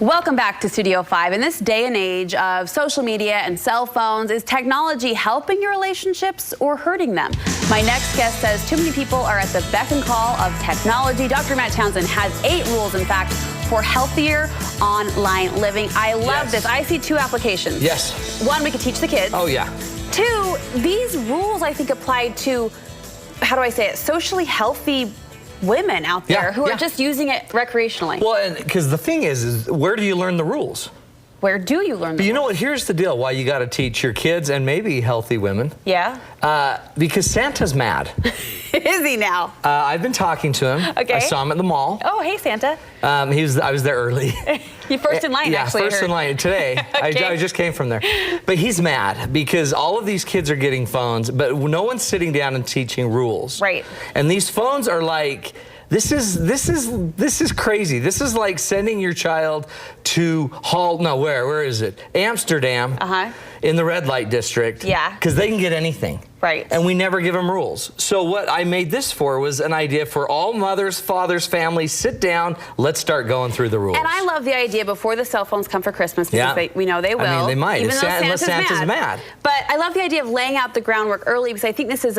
Welcome back to Studio 5. In this day and age of social media and cell phones, is technology helping your relationships or hurting them? My next guest says too many people are at the beck and call of technology. Dr. Matt Townsend has 8 rules, in fact, for healthier online living. I love this. I see 2 applications. Yes. 1, we could teach the kids. Oh, yeah. 2, these rules, I think, apply to, how do I say it, socially healthy women out there who are just using it recreationally. Well, and because the thing is where do you learn the rules? Where do you learn the But you rules? know what? Here's the deal. Why you got to teach your kids and maybe healthy women. Yeah. Because Santa's mad. Is he now? I've been talking to him. Okay. I saw him at the mall. Oh, hey, Santa. I was there early. You first in line, actually. Yeah, first in line today. Okay. I just came from there. But he's mad because all of these kids are getting phones, but no one's sitting down and teaching rules. Right. And these phones are like, this is crazy. This is like sending your child to where is it? Amsterdam. In the red light district. Yeah. Because they can get anything. Right. And we never give them rules. So what I made this for was an idea for all mothers, fathers, families, sit down, let's start going through the rules. And I love the idea before the cell phones come for Christmas, because we know they will. I mean, they might, even though unless Santa's mad. But I love the idea of laying out the groundwork early, because I think this is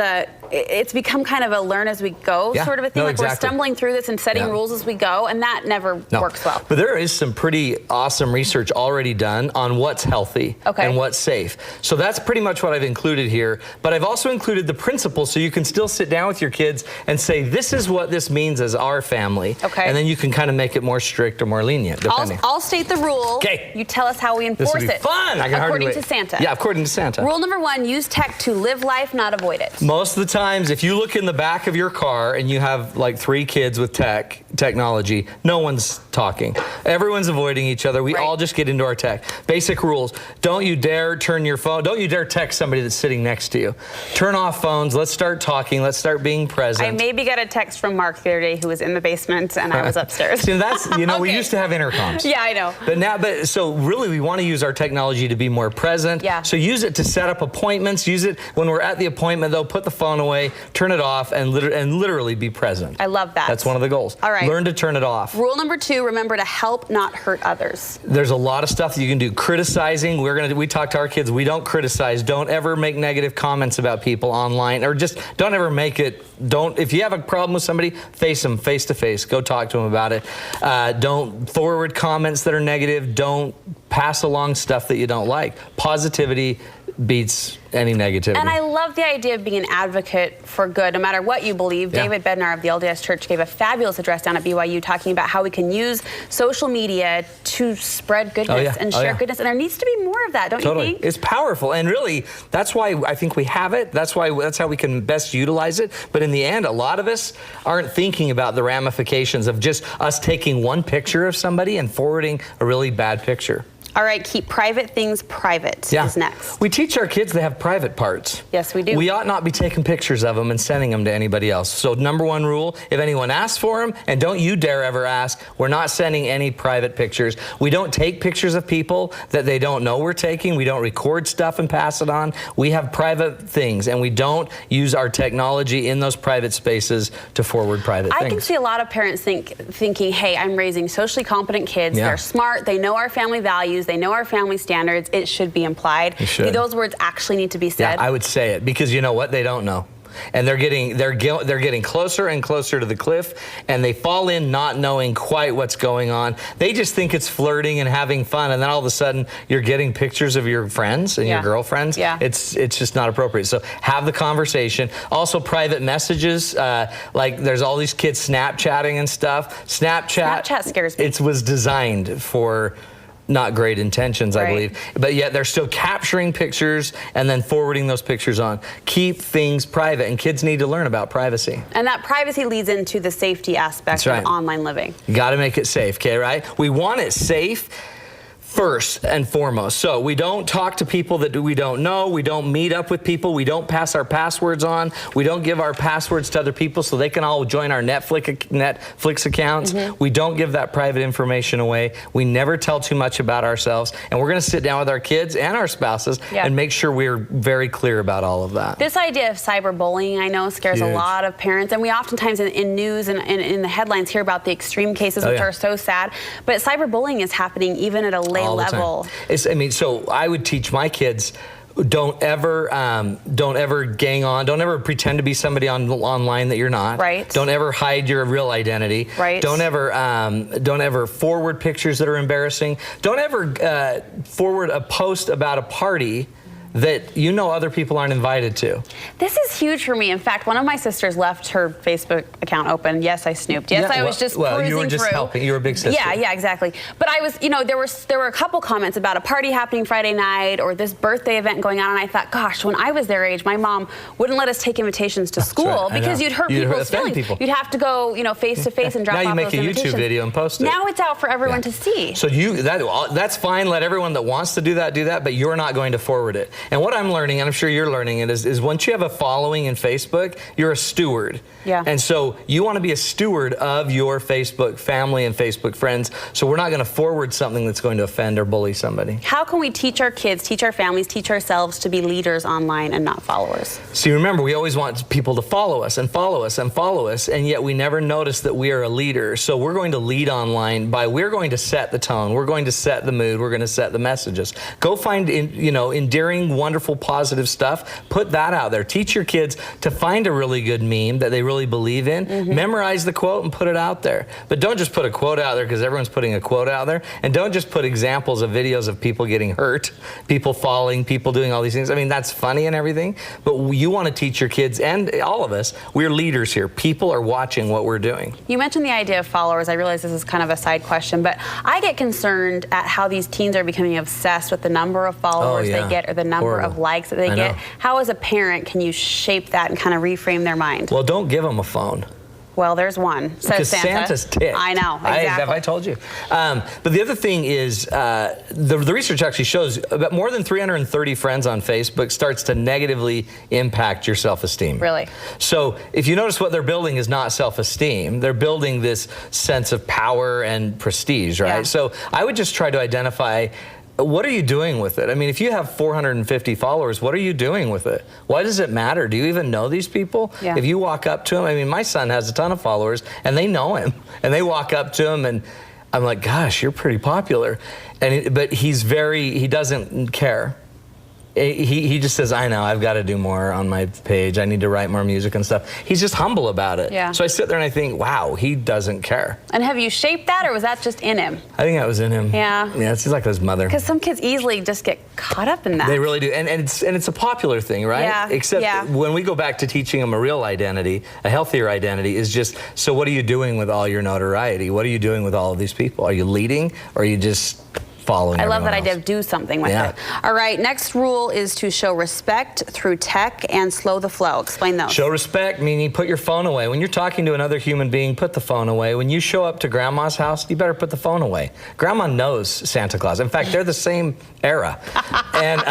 it's become kind of a learn as we go sort of a thing. No, like we're stumbling through this and setting rules as we go, and that never works well. But there is some pretty awesome research already done on what's healthy and what's safe. So that's pretty much what I've included here. But I've also included the principles so you can still sit down with your kids and say, this is what this means as our family. Okay. And then you can kind of make it more strict or more lenient, depending. I'll state the rule. Okay. You tell us how we enforce This will be fun. I can according to Santa. Yeah, according to Santa. Rule number 1, use tech to live life, not avoid it. Most of the times, if you look in the back of your car and you have like 3 kids with technology, no one's talking. Everyone's avoiding each other. We all just get into our tech. Basic rules. Don't you dare turn your phone. Don't you dare text somebody that's sitting next to you. Turn off phones. Let's start talking. Let's start being present. I maybe got a text from Mark the other day who was in the basement and I was upstairs. See, that's, we used to have intercoms. Yeah, I know. But so really we want to use our technology to be more present. Yeah. So use it to set up appointments. Use it when we're at the appointment, though, put the phone away, turn it off, and literally be present. I love that. That's one of the goals. All right. Learn to turn it off. Rule number 2, remember to help, not hurt others. There's a lot of stuff that you can do. Criticizing, we talk to our kids, we don't criticize. Don't ever make negative comments about people online, or just don't ever make it. If you have a problem with somebody, face them face to face. Go talk to them about it. Don't forward comments that are negative. Don't pass along stuff that you don't like. Positivity beats any negativity. And I love the idea of being an advocate for good, no matter what you believe. David Bednar of the LDS Church gave a fabulous address down at BYU talking about how we can use social media to spread goodness and share goodness. And there needs to be more of that, don't you think? It's powerful. And really, that's why I think we have it. That's how we can best utilize it. But in the end, a lot of us aren't thinking about the ramifications of just us taking one picture of somebody and forwarding a really bad picture. All right, keep private things private is next. We teach our kids they have private parts. Yes, we do. We ought not be taking pictures of them and sending them to anybody else. So number 1 rule, if anyone asks for them, and don't you dare ever ask, we're not sending any private pictures. We don't take pictures of people that they don't know we're taking. We don't record stuff and pass it on. We have private things, and we don't use our technology in those private spaces to forward private things. I can see a lot of parents thinking, hey, I'm raising socially competent kids. They're smart. They know our family values. They know our family standards. It should be implied. It should. Those words actually need to be said. Yeah, I would say it, because you know what? They don't know. And they're getting closer and closer to the cliff, and they fall in not knowing quite what's going on. They just think it's flirting and having fun, and then all of a sudden you're getting pictures of your friends and your girlfriends. Yeah. It's just not appropriate. So have the conversation. Also, private messages, like there's all these kids Snapchatting and stuff. Snapchat scares me. It was designed for not great intentions, I believe. But yet they're still capturing pictures and then forwarding those pictures on. Keep things private, and kids need to learn about privacy. And that privacy leads into the safety aspect of online living. You got to make it safe, okay, right? We want it safe first and foremost. So we don't talk to people that we don't know. We don't meet up with people. We don't pass our passwords on. We don't give our passwords to other people so they can all join our Netflix accounts. We don't give that private information away. We never tell too much about ourselves. And we're going to sit down with our kids and our spouses and make sure we're very clear about all of that. This idea of cyberbullying, I know, scares a lot of parents. And we oftentimes in news and in the headlines hear about the extreme cases, which are so sad. But cyberbullying is happening even at a lay level. I mean, so I would teach my kids, don't ever gang on. Don't ever pretend to be somebody online that you're not. Right. Don't ever hide your real identity. Right. Don't ever forward pictures that are embarrassing. Don't ever forward a post about a party that you know other people aren't invited to. This is huge for me. In fact, one of my sisters left her Facebook account open. Yes, I snooped. Yes, I was just perusing you were just through. helping. You were a big sister. Yeah, exactly. But I was, there were a couple comments about a party happening Friday night or this birthday event going on, and I thought, gosh, when I was their age, my mom wouldn't let us take invitations to school because you'd hurt people's feelings. You'd have to go, face to face and drop off those invitations. Now you make a YouTube video and post it. Now it's out for everyone to see. So that's fine. Let everyone that wants to do that, but you're not going to forward it. And what I'm learning, and I'm sure you're learning it, is once you have a following in Facebook, you're a steward. Yeah. And so you want to be a steward of your Facebook family and Facebook friends. So we're not going to forward something that's going to offend or bully somebody. How can we teach our kids, teach our families, teach ourselves to be leaders online and not followers? See, remember, we always want people to follow us and follow us and follow us, and yet we never notice that we are a leader. So we're going to lead online we're going to set the tone. We're going to set the mood. We're going to set the messages. Go find, endearing, wonderful, positive stuff. Put that out there. Teach your kids to find a really good meme that they really believe in. Memorize the quote and put it out there. But don't just put a quote out there because everyone's putting a quote out there. And don't just put examples of videos of people getting hurt, people falling, people doing all these things. I mean, that's funny and everything, but you want to teach your kids and all of us, we're leaders here. People are watching what we're doing. You mentioned the idea of followers. I realize this is kind of a side question, but I get concerned at how these teens are becoming obsessed with the number of followers they get or the number of likes that they get. How, as a parent, can you shape that and kind of reframe their mind? Well, don't give them a phone. Well, there's one, says Santa. Santa's ticked. I know, exactly. Have I told you? But the other thing is, the research actually shows about more than 330 friends on Facebook starts to negatively impact your self-esteem. Really? So if you notice what they're building is not self-esteem. They're building this sense of power and prestige, right? Yeah. So I would just try to identify, what are you doing with it? I mean, if you have 450 followers, what are you doing with it? Why does it matter? Do you even know these people? Yeah. If you walk up to them, I mean, my son has a ton of followers, and they know him, and they walk up to him, and I'm like, gosh, you're pretty popular. But he doesn't care. He just says, I know, I've got to do more on my page. I need to write more music and stuff. He's just humble about it. Yeah. So I sit there and I think, wow, he doesn't care. And have you shaped that, or was that just in him? I think that was in him. Yeah. Yeah, it's like his mother. Because some kids easily just get caught up in that. They really do. And it's a popular thing, right? Yeah. Except when we go back to teaching them a real identity, a healthier identity, is just, so what are you doing with all your notoriety? What are you doing with all of these people? Are you leading, or are you just following? I love that else? idea of do something with it. All right, next rule is to show respect through tech and slow the flow. Explain those. Show respect, meaning put your phone away. When you're talking to another human being, put the phone away. When you show up to Grandma's house, you better put the phone away. Grandma knows Santa Claus. In fact, they're the same era. And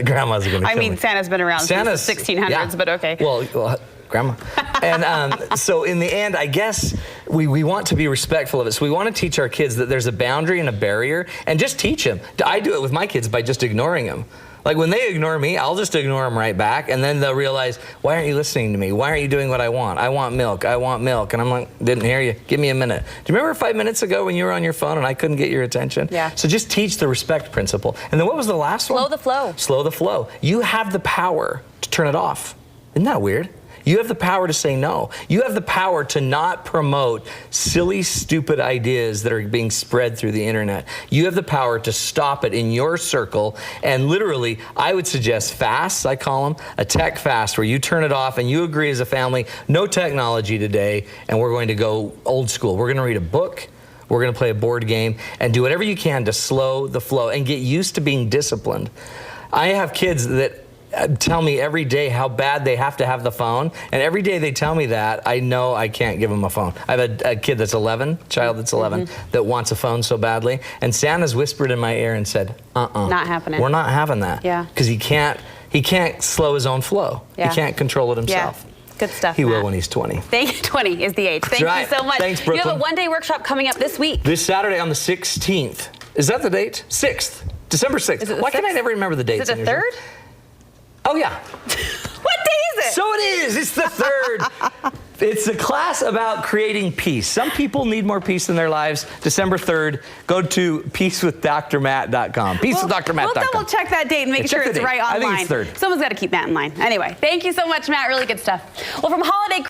Grandma's going to kill me. Santa's been around since the 1600s, but okay. Well, Grandma. And so in the end, I guess we want to be respectful of it. So we want to teach our kids that there's a boundary and a barrier, and just teach them. I do it with my kids by just ignoring them. Like when they ignore me, I'll just ignore them right back, and then they'll realize, why aren't you listening to me? Why aren't you doing what I want? I want milk. I want milk. And I'm like, didn't hear you. Give me a minute. Do you remember 5 minutes ago when you were on your phone and I couldn't get your attention? Yeah. So just teach the respect principle. And then what was the last one? Slow the flow. Slow the flow. You have the power to turn it off. Isn't that weird? You have the power to say no. You have the power to not promote silly, stupid ideas that are being spread through the internet. You have the power to stop it in your circle. And literally, I would suggest fasts, I call them, a tech fast, where you turn it off and you agree as a family, no technology today, and we're going to go old school. We're going to read a book. We're going to play a board game and do whatever you can to slow the flow and get used to being disciplined. I have kids that tell me every day how bad they have to have the phone. And every day they tell me that, I know I can't give them a phone. I have a kid that's 11, child that's 11, that wants a phone so badly. And Santa's whispered in my ear and said, not happening. We're not having that. Yeah. Because he can't slow his own flow. Yeah. He can't control it himself. Yeah. Good stuff, He Matt. will when he's 20. 20 is the age. Thank That's you right. so much. Thanks, You have Brooklyn. a one-day workshop coming up this week. This Saturday on the 16th. Is that the date? 6th. December 6th. Is it the Why can I 6th? never remember the dates? Is it the 3rd? Oh, yeah. What day is it? So it is. It's the 3rd. It's a class about creating peace. Some people need more peace in their lives. December 3rd. Go to peacewithdrmatt.com. Peacewithdrmatt.com. We'll double check that date and make sure it's right online. I think it's 3rd. Someone's got to keep Matt in line. Anyway, thank you so much, Matt. Really good stuff. Well, from holiday